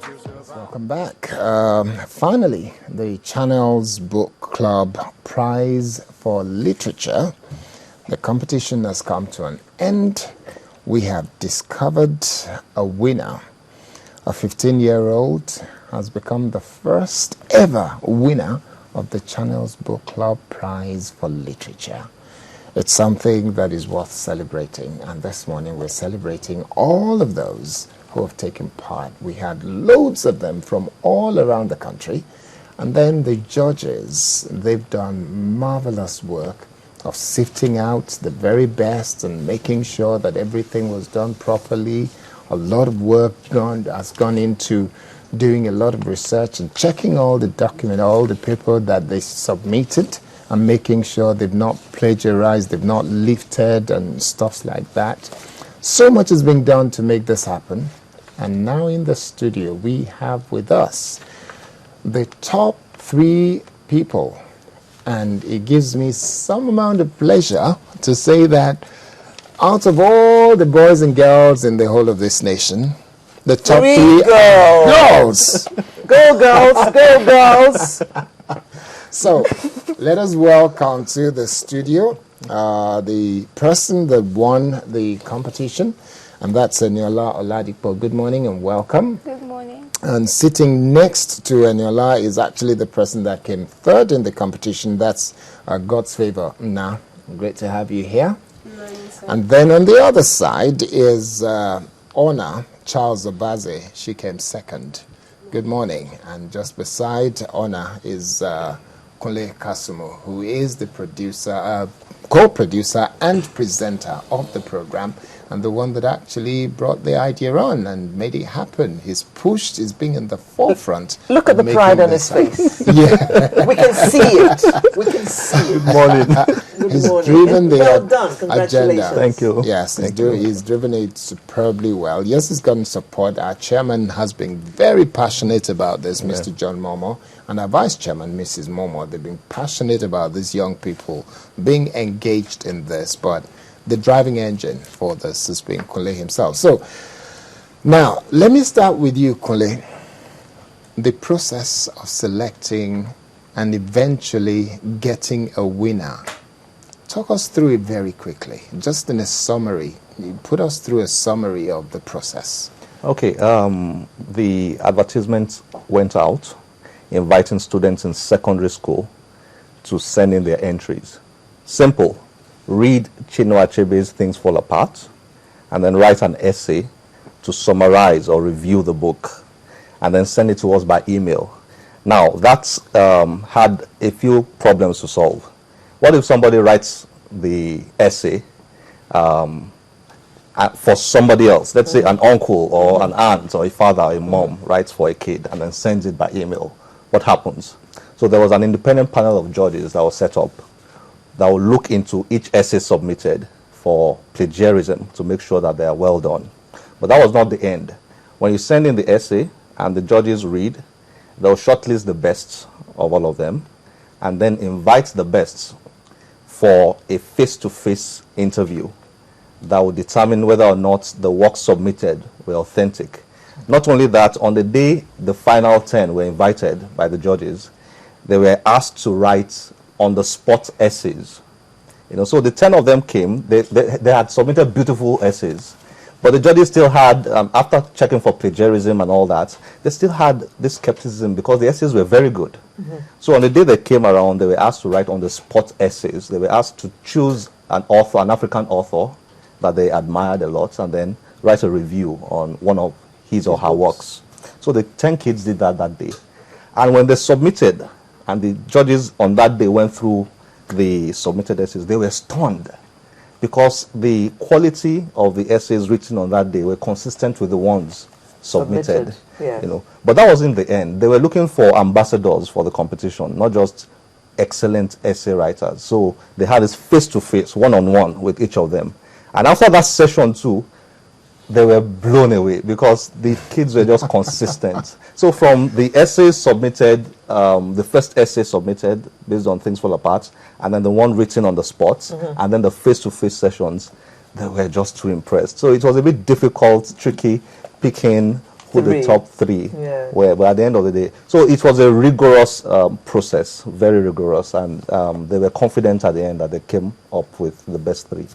Welcome back. Finally, the Channel's Book Club Prize for Literature. The competition has come to an end. We have discovered a winner. A 15-year-old has become the first ever winner of the Channel's Book Club Prize for Literature. It's something that is worth celebrating, and this morning we're celebrating all of those who have taken part. We had loads of them from all around the country, and then the judges, they've done marvelous work of sifting out the very best and making sure that everything was done properly. A lot of work has gone into doing a lot of research and checking all the documents, all the paper that they submitted, and making sure they've not plagiarized, they've not lifted and stuff like that. So much has been done to make this happen. And now in the studio, we have with us the top 3 people. And it gives me some amount of pleasure to say that out of all the boys and girls in the whole of this nation, the top 3 girls. Go girls, go girls. So let us welcome to the studio the person that won the competition. And that's Eniola Oladipo. Good morning and welcome. Good morning. And sitting next to Eniola is actually the person that came third in the competition. That's God's Favor. Nah, great to have you here. Good morning, sir. And then on the other side is Honor Charles Obaze. She came second. Good morning. And just beside Honor is Kunle Kasumo, who is the producer, co-producer and presenter of the program, and the one that actually brought the idea on and made it happen. He's being in the forefront. Look at the pride on his face. Yeah. We can see it. We can see it. Good morning. He's driven the well done. Congratulations. agenda. Thank you. Yes, he's driven it superbly well. Yes, he's gotten support. Our chairman has been very passionate about this, Mr. John Momo, and our vice chairman, Mrs. Momo. They've been passionate about these young people being engaged in this, but the driving engine for this has been Kunle himself. So, now, let me start with you, Kunle. The process of selecting and eventually getting a winner. Talk us through it very quickly, just in a summary. You put us through a summary of the process. Okay, the advertisement went out inviting students in secondary school to send in their entries. Simple. Read Chinua Achebe's Things Fall Apart, and then write an essay to summarize or review the book, and then send it to us by email. Now, that's had a few problems to solve. What if somebody writes the essay for somebody else? Let's say an uncle or an aunt or a father or a mom writes for a kid and then sends it by email. What happens? So there was an independent panel of judges that was set up that will look into each essay submitted for plagiarism to make sure that they are well done. But that was not the end. When you send in the essay and the judges read, they'll shortlist the best of all of them and then invite the best for a face-to-face interview that will determine whether or not the work submitted were authentic. Not only that, on the day the final 10 were invited by the judges, they were asked to write on-the-spot essays. So the 10 of them came. They had submitted beautiful essays, but the judges still had, after checking for plagiarism and all that, they still had this skepticism because the essays were very good. So on the day they came around, they were asked to write on-the-spot essays. They were asked to choose an author, an African author that they admired a lot, and then write a review on one of his or her works. So the 10 kids did that day. And when they submitted, and the judges on that day went through the submitted essays, they were stunned because the quality of the essays written on that day were consistent with the ones submitted. Yeah. But that wasn't the end. They were looking for ambassadors for the competition, not just excellent essay writers. So they had this face-to-face, one-on-one with each of them. And after that session too, they were blown away because the kids were just consistent. So from the essays submitted, the first essay submitted based on Things Fall Apart, and then the one written on the spot, and then the face-to-face sessions, they were just too impressed. So it was a bit difficult, tricky, picking who the three. top three Yeah. were. But at the end of the day, so it was a rigorous process, very rigorous, and they were confident at the end that they came up with the best three.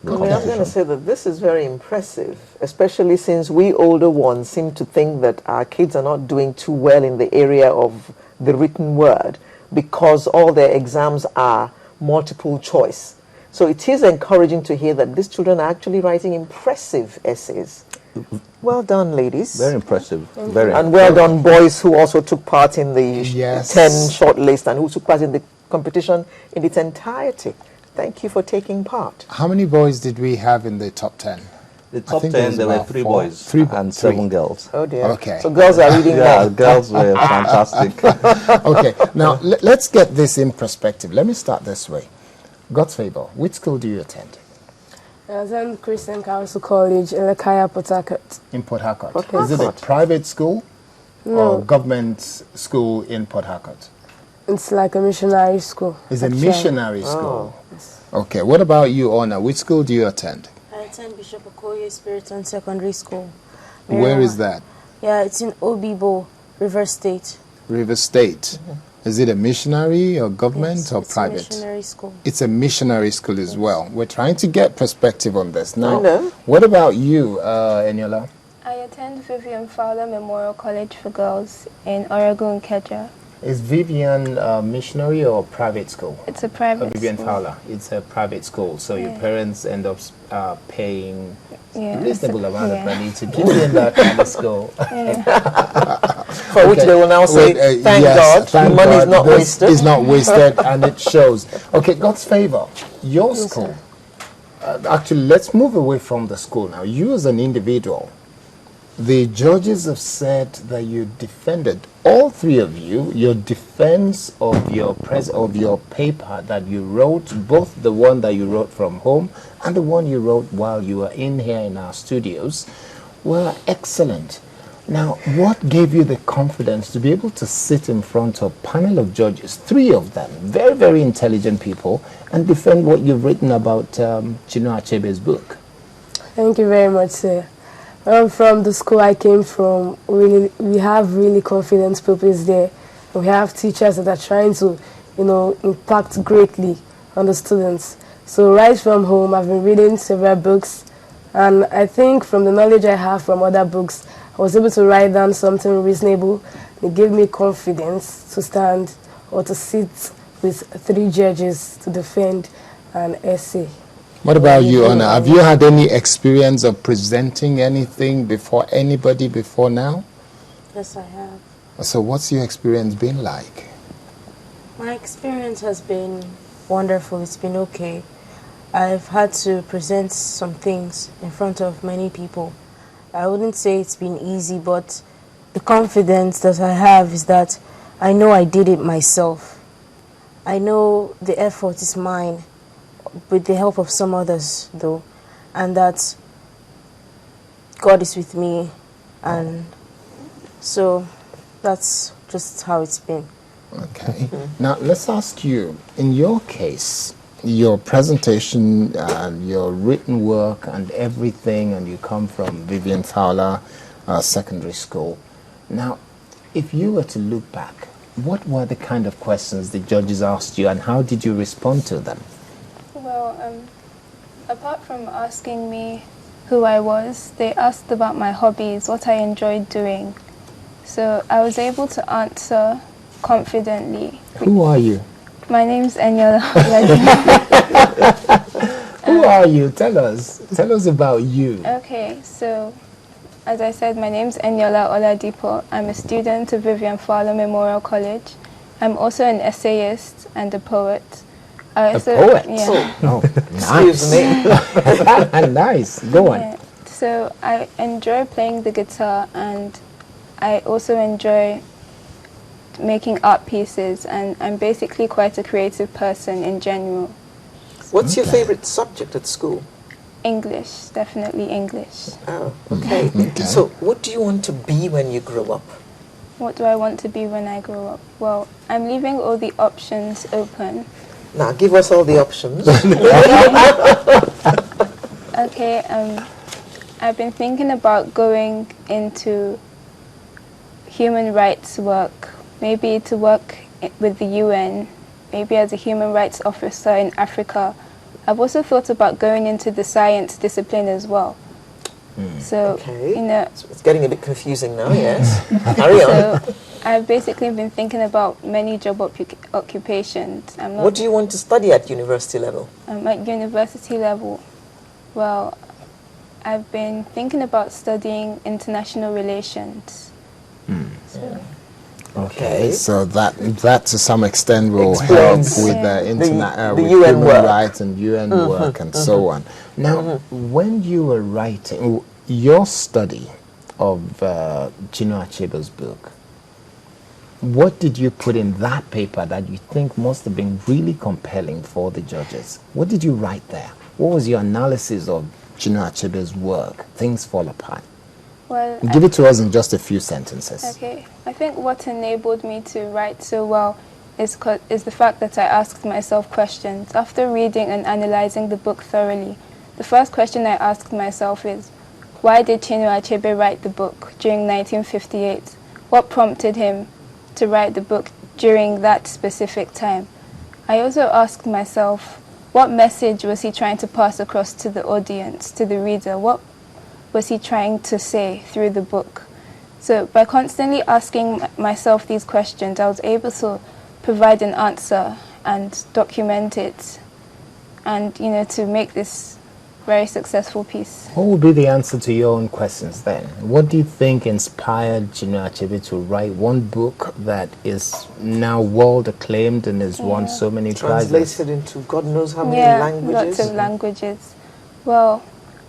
in the I mean, I'm going to competition. say that this is very impressive, especially since we older ones seem to think that our kids are not doing too well in the area of the written word because all their exams are multiple choice. So it is encouraging to hear that these children are actually writing impressive essays. Well done, ladies. Very impressive. Very. And well done, boys who also took part in the Yes. 10 shortlist and who took part in the competition in its entirety. Thank you for taking part. How many boys did we have in the top 10? The I top think 10, was there were about 3 four. boys Three- and three. 7 girls. Oh dear. Okay. So girls are reading Yeah, more. girls were fantastic. Okay, now let's get this in perspective. Let me start this way. God's favor, which school do you attend? I attend Christian Council College in Lekaya, Port Harcourt. In Port Harcourt. Port Is it a Harcourt. private school No. or government school in Port Harcourt? It's like a missionary school. It's a actually. missionary school. Okay, what about you, Ona? Which school do you attend? I attend Bishop Okoye Spiriton Secondary School. Where is that? Yeah, it's in Obibo, River State. River State. Is it a missionary or government Yes, or it's private? a missionary school. It's a missionary school as well. We're trying to get perspective on this. Now, I know. what about you, Eniola? I attend Vivian Fowler Memorial College for Girls in Oregon, Keja. Is Vivian a missionary or private school? It's a private Vivian school. Fowler. It's a private school, so your Yeah. parents end up paying Yeah, a reasonable amount of yeah. money to give you in that kind of school. For which Okay. they will now say, Well, thank yes, God, thank money is God, not this wasted. is not wasted, and it shows. Okay, God's favor. Your school. Actually, let's move away from the school now. You as an individual, the judges have said that you defended, all three of you, your defense of your of your paper that you wrote, both the one that you wrote from home and the one you wrote while you were in here in our studios, were excellent. Now, what gave you the confidence to be able to sit in front of a panel of judges, 3 of them, very, very intelligent people, and defend what you've written about Chinua Achebe's book? Thank you very much, sir. From the school I came from, we have really confident pupils there. We have teachers that are trying to, impact greatly on the students. So right from home, I've been reading several books, and I think from the knowledge I have from other books, I was able to write down something reasonable. It gave me confidence to stand or to sit with 3 judges to defend an essay. What about you, Anna? Have you had any experience of presenting anything before anybody before now? Yes, I have. So what's your experience been like? My experience has been wonderful. It's been okay. I've had to present some things in front of many people. I wouldn't say it's been easy, but the confidence that I have is that I know I did it myself. I know the effort is mine, with the help of some others, though, and that God is with me, and so that's just how it's been. Okay. Now, let's ask you, in your case, your presentation and your written work and everything, and you come from Vivian Fowler Secondary School. Now, if you were to look back, what were the kind of questions the judges asked you, and how did you respond to them? Well, apart from asking me who I was, they asked about my hobbies, what I enjoyed doing. So I was able to answer confidently. Who are you? My name's Eniola. Who are you? Tell us. Tell us about you. Okay, so as I said, my name's Eniola Oladipo. I'm a student of Vivian Fowler Memorial College. I'm also an essayist and a poet. A poet? Yeah. Oh, Excuse me. Nice. Go on. Yeah. So I enjoy playing the guitar, and I also enjoy making art pieces, and I'm basically quite a creative person in general. What's your favorite subject at school? English, definitely English. Oh, okay. So what do you want to be when you grow up? What do I want to be when I grow up? Well, I'm leaving all the options open. Now, give us all the options. Okay, I've been thinking about going into human rights work, maybe to work with the UN, maybe as a human rights officer in Africa. I've also thought about going into the science discipline as well. So, Okay. you know, So it's getting a bit confusing now, yes. Carry on. so I've basically been thinking about many job occupations. What do you want to study at university level? At university level, well, I've been thinking about studying international relations. So, Okay, so that to some extent will Explains help with the with UN human work. rights and UN work and so on. Now, when you were writing your study of Chinua Achebe's book, what did you put in that paper that you think must have been really compelling for the judges? What did you write there? What was your analysis of Chinua Achebe's work? Things Fall Apart. well, Give it to us in just a few sentences. okay. I think what enabled me to write so well is the fact that I asked myself questions. After reading and analyzing the book thoroughly, the first question I asked myself is, why did Chinua Achebe write the book during 1958? What prompted him to write the book during that specific time? I also asked myself, what message was he trying to pass across to the audience, to the reader? What was he trying to say through the book? So by constantly asking myself these questions, I was able to provide an answer and document it, and to make this very successful piece. What would be the answer to your own questions then? What do you think inspired Chinua Achebe to write one book that is now world acclaimed and has won so many prizes? Translated into God knows how many languages. Lots of languages. Well,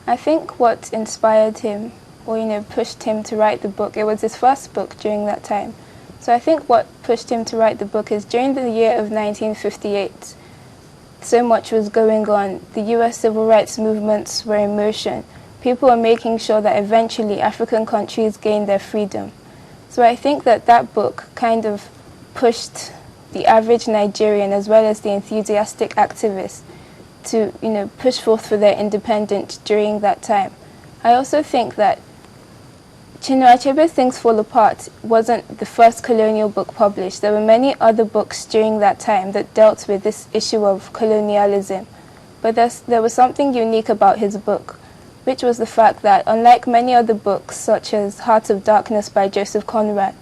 I think what inspired him, or pushed him to write the book, it was his first book during that time. So I think what pushed him to write the book is during the year of 1958, so much was going on. The US civil rights movements were in motion. People were making sure that eventually African countries gained their freedom. So I think that book kind of pushed the average Nigerian as well as the enthusiastic activists to push forth for their independence during that time. I also think that Chinua Achebe's Things Fall Apart wasn't the first colonial book published. There were many other books during that time that dealt with this issue of colonialism. But there was something unique about his book, which was the fact that unlike many other books, such as Heart of Darkness by Joseph Conrad,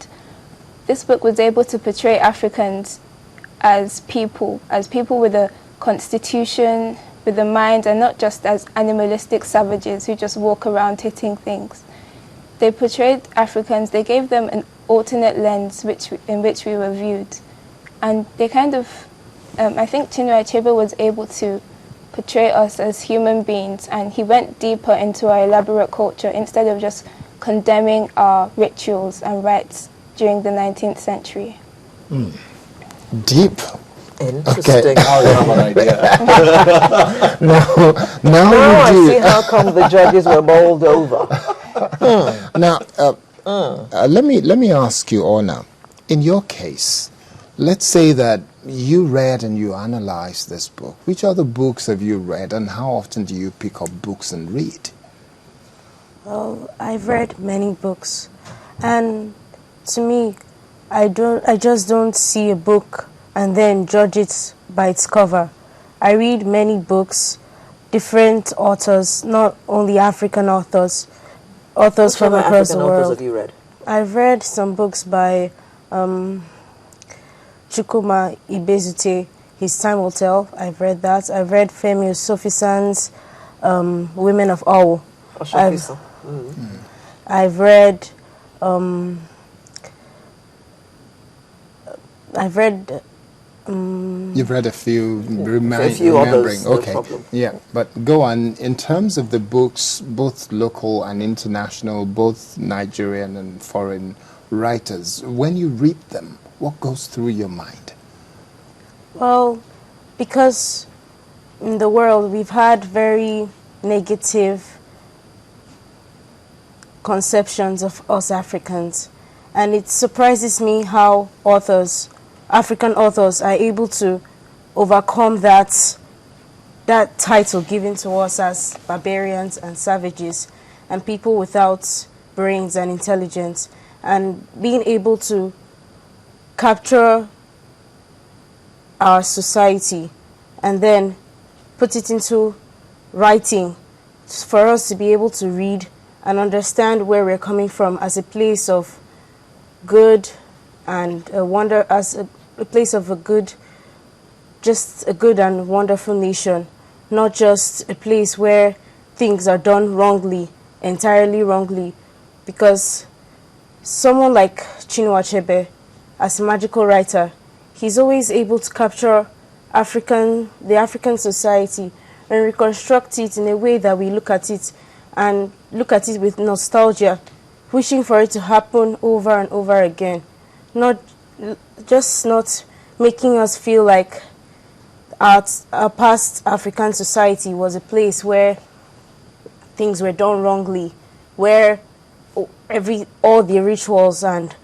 this book was able to portray Africans as people with a constitution, with a mind, and not just as animalistic savages who just walk around hitting things. They portrayed Africans, they gave them an alternate lens in which we were viewed. And they kind of, I think Chinua Achebe was able to portray us as human beings, and he went deeper into our elaborate culture instead of just condemning our rituals and rites during the 19th century. Deep. Interesting. Now you have an idea. Now I we see do. how come the judges were bowled over. Now, let me ask you, Orna. In your case, let's say that you read and you analyzed this book. Which other books have you read, and how often do you pick up books and read? Well, I've read many books, and to me, I just don't see a book and then judge it by its cover. I read many books, different authors, not only African authors from across the world. Authors have you read? I've read some books by Chukwuma Ibezute, His Time Will Tell. I've read that. I've read Femi Osofisan's Women of Owo. I've read You've read a few, a few remembering. others, no Okay, problem. yeah, but go on. In terms of the books, both local and international, both Nigerian and foreign writers, when you read them, what goes through your mind? Well, because in the world we've had very negative conceptions of us Africans, and it surprises me how African authors are able to overcome that title given to us as barbarians and savages and people without brains and intelligence. and being able to capture our society and then put it into writing for us to be able to read and understand where we're coming from as a place of good and a wonder, as a place of a good, just a good and wonderful nation, not just a place where things are done wrongly, entirely wrongly, because someone like Chinua Achebe, as a magical writer, he's always able to capture the African society and reconstruct it in a way that we look at it and look at it with nostalgia, wishing for it to happen over and over again, not making us feel like our past African society was a place where things were done wrongly, where all the rituals and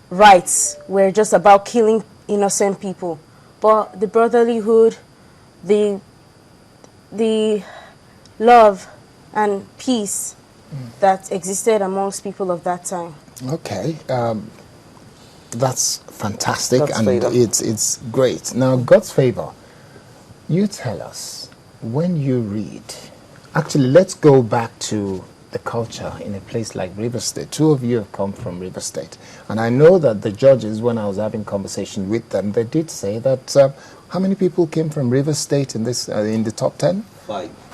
rites were just about killing innocent people. But the brotherlyhood, the love and peace that existed amongst people of that time. Okay, that's fantastic, God's and favor. it's great. Now, God's favor, you tell us, when you read, actually, let's go back to the culture in a place like River State. Two of you have come from River State, and I know that the judges, when I was having conversation with them, they did say that how many people came from River State in this in the top 10? 5.